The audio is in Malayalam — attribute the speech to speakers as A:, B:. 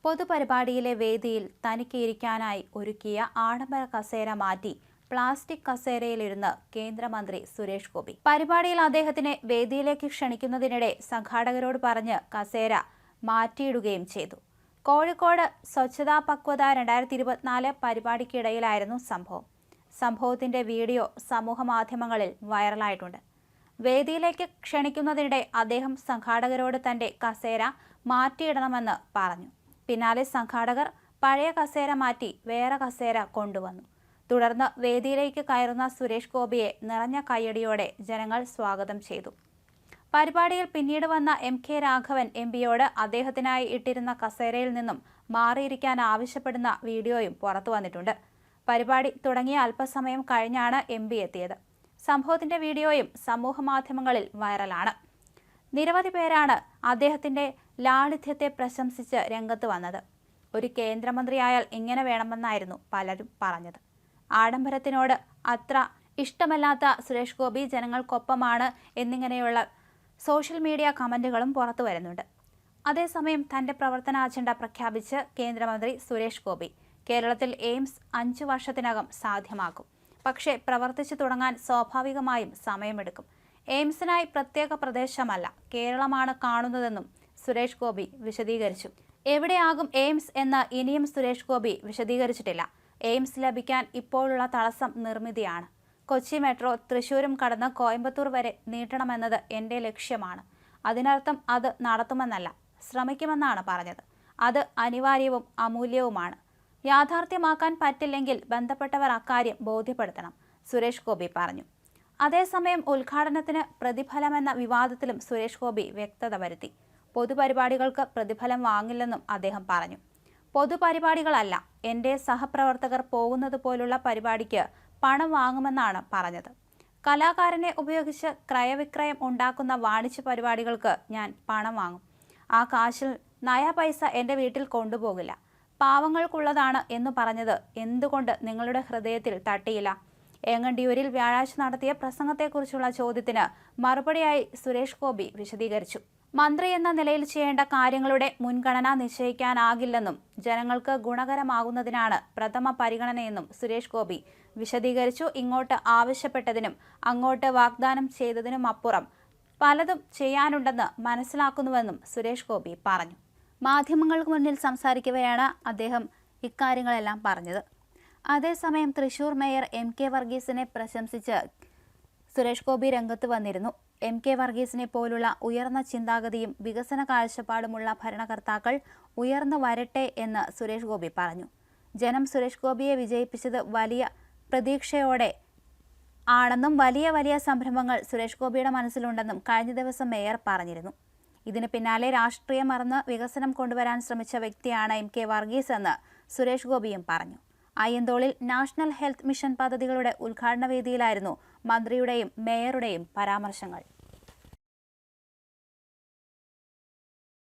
A: പൊതുപരിപാടിയിലെ വേദിയിൽ തനിക്ക് ഇരിക്കാനായി ഒരുക്കിയ ആഡംബര കസേര മാറ്റി പ്ലാസ്റ്റിക് കസേരയിലിരുന്ന് കേന്ദ്രമന്ത്രി സുരേഷ് ഗോപി. പരിപാടിയിൽ അദ്ദേഹത്തിനെ വേദിയിലേക്ക് ക്ഷണിക്കുന്നതിനിടെ സംഘാടകരോട് പറഞ്ഞ് കസേര മാറ്റിയിടുകയും ചെയ്തു. കോഴിക്കോട് സ്വച്ഛതാ പക്വത 2024 പരിപാടിക്കിടയിലായിരുന്നു സംഭവം. സംഭവത്തിന്റെ വീഡിയോ സമൂഹമാധ്യമങ്ങളിൽ വൈറലായിട്ടുണ്ട്. വേദിയിലേക്ക് ക്ഷണിക്കുന്നതിനിടെ അദ്ദേഹം സംഘാടകരോട് തന്റെ കസേര മാറ്റിയിടണമെന്ന് പറഞ്ഞു. പിന്നാലെ സംഘാടകർ പഴയ കസേര മാറ്റി വേറെ കസേര കൊണ്ടുവന്നു. തുടർന്ന് വേദിയിലേക്ക് കയറുന്ന സുരേഷ് ഗോപിയെ നിറഞ്ഞ കയ്യടിയോടെ ജനങ്ങൾ സ്വാഗതം ചെയ്തു. പരിപാടിയിൽ പിന്നീട് വന്ന MK രാഘവൻ MPയോട് അദ്ദേഹത്തിനായി ഇട്ടിരുന്ന കസേരയിൽ നിന്നും മാറിയിരിക്കാൻ ആവശ്യപ്പെടുന്ന വീഡിയോയും പുറത്തു വന്നിട്ടുണ്ട്. പരിപാടി തുടങ്ങിയ അല്പസമയം കഴിഞ്ഞാണ് MP എത്തിയത്. സംഭവത്തിന്റെ വീഡിയോയും സമൂഹമാധ്യമങ്ങളിൽ വൈറലാണ്. നിരവധി പേരാണ് അദ്ദേഹത്തിന്റെ ലാളിത്യത്തെ പ്രശംസിച്ച് രംഗത്ത് വന്നത്. ഒരു കേന്ദ്രമന്ത്രിയായാൽ ഇങ്ങനെ വേണമെന്നായിരുന്നു പലരും പറഞ്ഞത്. ആഡംബരത്തിനോട് അത്ര ഇഷ്ടമല്ലാത്ത സുരേഷ് ഗോപി ജനങ്ങൾക്കൊപ്പമാണ് എന്നിങ്ങനെയുള്ള സോഷ്യൽ മീഡിയ കമന്റുകളും പുറത്തു വരുന്നുണ്ട്. അതേസമയം തന്റെ പ്രവർത്തന അജണ്ട പ്രഖ്യാപിച്ച് കേന്ദ്രമന്ത്രി സുരേഷ് ഗോപി കേരളത്തിൽ എയിംസ് 5 വർഷത്തിനകം സാധ്യമാക്കും. പക്ഷേ പ്രവർത്തിച്ചു തുടങ്ങാൻ സ്വാഭാവികമായും സമയമെടുക്കും. എയിംസിനായി പ്രത്യേക പ്രദേശമല്ല, കേരളമാണ് കാണുന്നതെന്നും സുരേഷ് ഗോപി വിശദീകരിച്ചു. എവിടെയാകും എയിംസ് എന്ന് ഇനിയും സുരേഷ് ഗോപി വിശദീകരിച്ചിട്ടില്ല. എയിംസ് ലഭിക്കാൻ ഇപ്പോഴുള്ള തടസ്സം നിർമ്മിതിയാണ്. കൊച്ചി മെട്രോ തൃശൂരും കടന്ന് കോയമ്പത്തൂർ വരെ നീട്ടണമെന്നത് എൻ്റെ ലക്ഷ്യമാണ്. അതിനർത്ഥം അത് നടത്തുമെന്നല്ല, ശ്രമിക്കുമെന്നാണ് പറഞ്ഞത്. അത് അനിവാര്യവും അമൂല്യവുമാണ്. യാഥാർത്ഥ്യമാക്കാൻ പറ്റില്ലെങ്കിൽ ബന്ധപ്പെട്ടവർ അക്കാര്യം ബോധ്യപ്പെടുത്തണം, സുരേഷ് ഗോപി പറഞ്ഞു. അതേസമയം ഉദ്ഘാടനത്തിന് പ്രതിഫലമെന്ന വിവാദത്തിലും സുരേഷ് ഗോപി വ്യക്തത വരുത്തി. പൊതുപരിപാടികൾക്ക് പ്രതിഫലം വാങ്ങില്ലെന്നും അദ്ദേഹം പറഞ്ഞു. പൊതുപരിപാടികളല്ല, എൻ്റെ സഹപ്രവർത്തകർ പോകുന്നത് പോലുള്ള പരിപാടിക്ക് പണം വാങ്ങുമെന്നാണ് പറഞ്ഞത്. കലാകാരനെ ഉപയോഗിച്ച് ക്രയവിക്രയം ഉണ്ടാക്കുന്ന വാണിജ്യ പരിപാടികൾക്ക് ഞാൻ പണം വാങ്ങും. ആ കാശിൽ നയാ പൈസ എൻ്റെ വീട്ടിൽ കൊണ്ടുപോകില്ല. പാവങ്ങൾക്കുള്ളതാണ് എന്ന് പറഞ്ഞത് എന്തുകൊണ്ട് നിങ്ങളുടെ ഹൃദയത്തിൽ തട്ടിയില്ല? ഏങ്ങണ്ടിയൂരിൽ വ്യാഴാഴ്ച നടത്തിയ പ്രസംഗത്തെക്കുറിച്ചുള്ള ചോദ്യത്തിന് മറുപടിയായി സുരേഷ് ഗോപി വിശദീകരിച്ചു. മന്ത്രി എന്ന നിലയിൽ ചെയ്യേണ്ട കാര്യങ്ങളുടെ മുൻഗണന നിശ്ചയിക്കാനാകില്ലെന്നും ജനങ്ങൾക്ക് ഗുണകരമാകുന്നതിനാണ് പ്രഥമ പരിഗണനയെന്നും സുരേഷ് ഗോപി വിശദീകരിച്ചു. ഇങ്ങോട്ട് ആവശ്യപ്പെട്ടതിനും അങ്ങോട്ട് വാഗ്ദാനം ചെയ്തതിനുമപ്പുറം പലതും ചെയ്യാനുണ്ടെന്ന് മനസ്സിലാക്കുന്നുവെന്നും സുരേഷ് ഗോപി പറഞ്ഞു. മാധ്യമങ്ങൾക്ക് മുന്നിൽ സംസാരിക്കവെയാണ് അദ്ദേഹം ഇക്കാര്യങ്ങളെല്ലാം പറഞ്ഞത്. അതേസമയം തൃശൂർ മേയർ MK വർഗീസിനെ പ്രശംസിച്ച് സുരേഷ് ഗോപി രംഗത്ത് വന്നിരുന്നു. MK വർഗീസിനെ പോലുള്ള ഉയർന്ന ചിന്താഗതിയും വികസന കാഴ്ചപ്പാടുമുള്ള ഭരണകർത്താക്കൾ ഉയർന്നു വരട്ടെ എന്ന് സുരേഷ് ഗോപി പറഞ്ഞു. ജനം സുരേഷ് ഗോപിയെ വിജയിപ്പിച്ചത് വലിയ പ്രതീക്ഷയോടെ ആണെന്നും വലിയ വലിയ സംരംഭങ്ങൾ സുരേഷ് ഗോപിയുടെ മനസ്സിലുണ്ടെന്നും കഴിഞ്ഞ ദിവസം മേയർ പറഞ്ഞിരുന്നു. ഇതിന് പിന്നാലെ രാഷ്ട്രീയം മറന്ന് വികസനം കൊണ്ടുവരാൻ ശ്രമിച്ച വ്യക്തിയാണ് MK വർഗീസ് എന്ന് സുരേഷ് ഗോപിയും പറഞ്ഞു. അയ്യന്തോളിൽ നാഷണൽ ഹെൽത്ത് മിഷൻ പദ്ധതികളുടെ ഉദ്ഘാടന വേദിയിലായിരുന്നു മന്ത്രിയുടെയും മേയറുടെയും പരാമർശങ്ങൾ.